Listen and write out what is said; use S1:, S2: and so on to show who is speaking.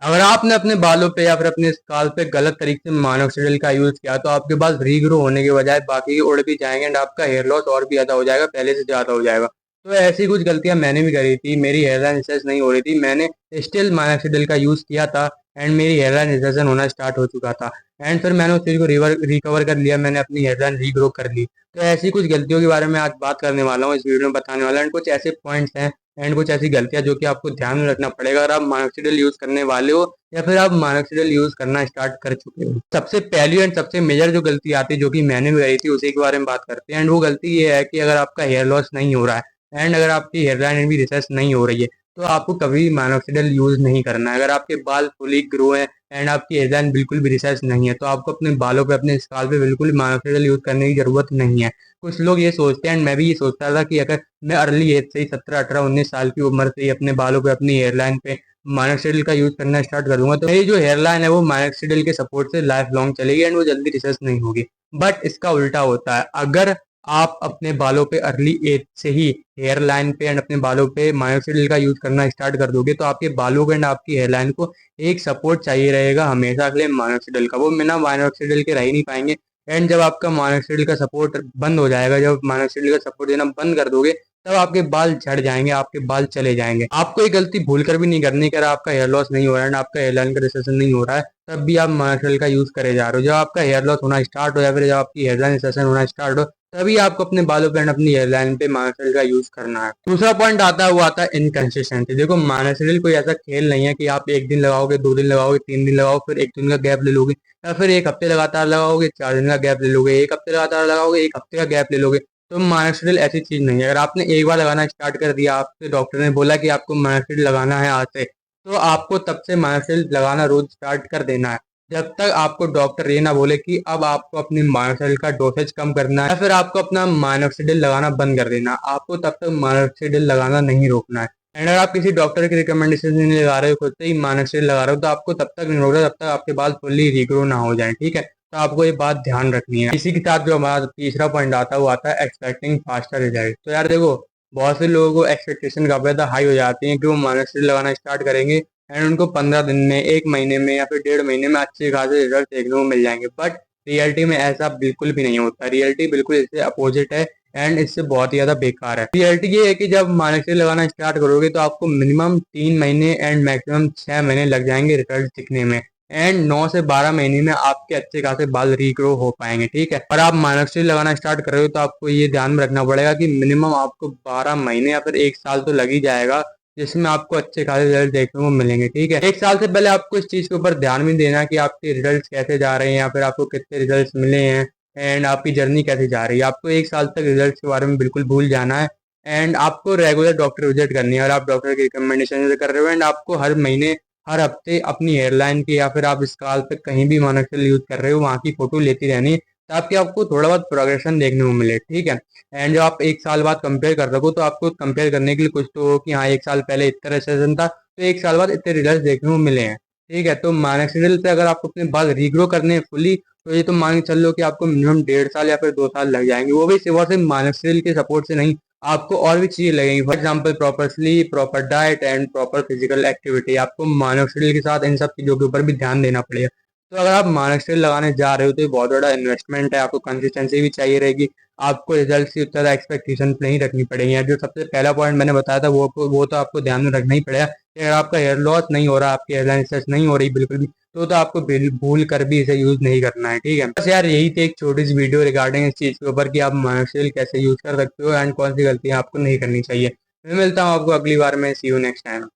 S1: अगर आपने अपने बालों पे या फिर अपने स्काल्प पे गलत तरीके से माइनॉक्सिडिल का यूज किया तो आपके बाल रीग्रो होने के बजाय बाकी उड़ भी जाएंगे एंड आपका हेयर लॉस और भी ज्यादा हो जाएगा, पहले से ज्यादा हो जाएगा। तो ऐसी कुछ गलतियां मैंने भी करी थी, मेरी हेयर लाइन रिसर्च नहीं हो रही थी, मैंने स्टिल माइनॉक्सिडिल का यूज किया था एंड मेरी हेयर लाइन रिसर्चन होना स्टार्ट हो चुका था। एंड फिर मैंने उस चीज को रिकवर कर लिया, मैंने अपनी हेयर लाइन रीग्रो कर ली। तो ऐसी कुछ गलतियों के बारे में आज बात करने वाला हूँ, इस वीडियो में बताने वाला हूँ एंड कुछ ऐसे पॉइंट्स हैं एंड कुछ ऐसी गलतियां जो कि आपको ध्यान में रखना पड़ेगा अगर आप माइनॉक्सिडिल यूज करने वाले हो या फिर आप माइनॉक्सिडिल यूज करना स्टार्ट कर चुके हो। सबसे पहली एंड सबसे मेजर जो गलती आती है जो कि मैंने भी करी थी उसी के बारे में बात करते हैं। एंड वो गलती ये है कि अगर आपका हेयर लॉस नहीं हो रहा है एंड अगर आपकी हेयर लाइन भी रिसर्च नहीं हो रही है तो आपको कभी माइनॉक्सिडिल यूज नहीं करना है। अगर आपके बाल फुली ग्रो है एंड आपकी हेयर लाइन बिल्कुल भी रिसर्च नहीं है तो आपको अपने बालों पे अपने स्काल्प पे बिल्कुल माइनॉक्सिडिल यूज करने की जरूरत नहीं है। कुछ लोग ये सोचते हैं एंड मैं भी ये सोचता था कि अगर मैं अर्ली एज से ही 17 18 19 साल की उम्र से ही अपने बालों पे अपनी हेयरलाइन पे माइनॉक्सिडिल का यूज करना स्टार्ट कर दूंगा तो मेरी जो हेयरलाइन है वो माइनॉक्सिडिल के सपोर्ट से लाइफ लॉन्ग चलेगी एंड वो जल्दी रिसर्च नहीं होगी। बट इसका उल्टा होता है, अगर आप अपने बालों पे अर्ली एज से ही हेयर लाइन पे एंड अपने बालों पे मायोसिडिल का यूज करना स्टार्ट कर दोगे तो आपके बालों को एंड आपकी हेयर लाइन को एक सपोर्ट चाहिए रहेगा हमेशा के लिए मायोसिडिल का, वो बिना मायोसिडिल के रह ही नहीं पाएंगे। एंड जब आपका मायोसिडिल का सपोर्ट बंद हो जाएगा, जब मायोसिडिल का सपोर्ट देना बंद कर दोगे तब आपके बाल झड़ जाएंगे, आपके बाल चले जाएंगे। आपको ये गलती भूल कर भी नहीं करनी कि अगर आपका हेयर लॉस नहीं हो रहा है एंड आपका हेयर लाइन का रिसेशन नहीं हो रहा है तब भी आप मायोसिडिल का यूज करे जा रहे हो। जब आपका हेयर लॉस होना स्टार्ट हो या फिर जब आपकी हेयर लाइन रिसेशन होना स्टार्ट हो तभी आपको अपने बालों पे एंड अपनी हेयरलाइन पे माइनॉक्सिडिल का यूज करना है। दूसरा पॉइंट आता है वो आता है इनकंसिस्टेंसी। देखो माइनॉक्सिडिल कोई ऐसा खेल नहीं है कि आप एक दिन लगाओगे, 2 दिन लगाओगे, 3 दिन लगाओगे, फिर एक दिन का गैप ले लोगे, या फिर एक हफ्ते लगातार लगाओगे, 4 दिन का गैप ले लोगे, एक हफ्ते लगातार लगाओगे, एक हफ्ते का गैप ले लोगे। तो माइनॉक्सिडिल ऐसी चीज नहीं है, अगर आपने एक बार लगाना स्टार्ट कर दिया, आपसे डॉक्टर ने बोला कि आपको माइनॉक्सिडिल लगाना है आज से, तो आपको तब से माइनॉक्सिडिल लगाना रोज स्टार्ट कर देना है जब तक आपको डॉक्टर ये ना बोले कि अब आपको अपनी माइनॉक्सिडिल का डोसेज कम करना है या फिर आपको अपना माइनॉक्सिडिल लगाना बंद कर देना। आपको तब तक माइनॉक्सिडिल लगाना नहीं रोकना है। एंड अगर आप किसी डॉक्टर की रिकमेंडेशन नहीं लगा रहे हो, खुद से ही माइनॉक्सिडिल लगा रहे हो, तो आपको तब तक नहीं रोकना जब तक आपके बाल फुल्ली रिग्रो ना हो जाए, ठीक है। तो आपको ये बात ध्यान रखनी है। इसी के साथ जो हमारा तीसरा पॉइंट आता है वो आता है एक्सपेक्टिंग फास्टर रिजल्ट। तो यार देखो, बहुत से लोगों को एक्सपेक्टेशन काफी ज्यादा हाई हो जाती है कि वो माइनॉक्सिडिल लगाना स्टार्ट करेंगे एंड उनको 15 दिन में, 1 महीने में या फिर 1.5 महीने में अच्छे खासे रिजल्ट देखने को मिल जाएंगे। बट रियलिटी में ऐसा बिल्कुल भी नहीं होता, रियलिटी बिल्कुल इससे अपोजिट है एंड इससे बहुत ही ज्यादा बेकार है। रियलिटी ये है कि जब माइनॉक्सिडिल लगाना स्टार्ट करोगे तो आपको मिनिमम 3 महीने एंड मैक्सिमम 6 महीने लग जाएंगे रिजल्ट दिखने में एंड 9 से 12 महीने में आपके अच्छे खासे बाल रीग्रो हो पाएंगे, ठीक है। और आप माइनॉक्सिडिल लगाना स्टार्ट कर रहे हो तो आपको ये ध्यान में रखना पड़ेगा कि मिनिमम आपको 12 महीने या फिर 1 साल तो लग ही जाएगा जिसमें आपको अच्छे खासे रिजल्ट देखने को मिलेंगे, ठीक है। 1 साल से पहले आपको इस चीज के ऊपर ध्यान भी देना कि आपके रिजल्ट कैसे जा रहे हैं या फिर आपको कितने रिजल्ट मिले हैं एंड आपकी जर्नी कैसे जा रही है। आपको 1 साल तक रिजल्ट के बारे में बिल्कुल भूल जाना है एंड आपको रेगुलर डॉक्टर विजिट करनी है। और आप डॉक्टर की रिकमेंडेशन से कर रहे हो एंड आपको हर महीने, हर हफ्ते अपनी हेयरलाइन की या फिर आप स्काल्प पे कहीं भी मोनोक्सिल यूज कर रहे हो वहाँ की फोटो लेती रहनी है ताकि आपको थोड़ा बहुत प्रोग्रेशन देखने को मिले, ठीक है। एंड जब आप 1 साल बाद कंपेयर कर रहे हो तो आपको कंपेयर करने के लिए कुछ तो हो कि हाँ 1 साल पहले इतना सेशन था तो 1 साल बाद इतने रिजल्ट देखने को मिले हैं, ठीक है। तो माइनॉक्सिडिल से अगर आपको अपने बाल रीग्रो करने हैं फुली तो ये तो मान के चल लो कि आपको मिनिमम 1.5 साल या फिर 2 साल लग जाएंगे, वो भी सिर्फ और सिर्फ माइनॉक्सिडिल के सपोर्ट से नहीं, आपको और भी चीजें लगेंगी। For example proper sleep, proper diet and proper physical activity. आपको माइनॉक्सिडिल के साथ इन सब चीजों के ऊपर भी ध्यान देना पड़ेगा। तो अगर आप माइनॉक्सिडिल लगाने जा रहे हो तो ये बहुत बड़ा इन्वेस्टमेंट है, आपको कंसिस्टेंसी भी चाहिए रहेगी, आपको रिजल्ट की उतना एक्सपेक्टेशन नहीं रखनी पड़ेगी। जो सबसे पहला पॉइंट मैंने बताया था वो तो आपको ध्यान में रखना ही पड़ेगा कि अगर आपका हेयर लॉस नहीं हो रहा, आपकी हेयरलाइन रिसर्च नहीं हो रही बिल्कुल भी, तो आपको भूल कर भी इसे यूज नहीं करना है, ठीक है। बस यार यही थी एक छोटी सी वीडियो रिगार्डिंग इस चीज के ऊपर कि आप माइनॉक्सिडिल कैसे यूज कर सकते हो एंड कौन सी गलतियां आपको नहीं करनी चाहिए। मैं मिलता हूँ आपको अगली बार में। सी यू नेक्स्ट टाइम।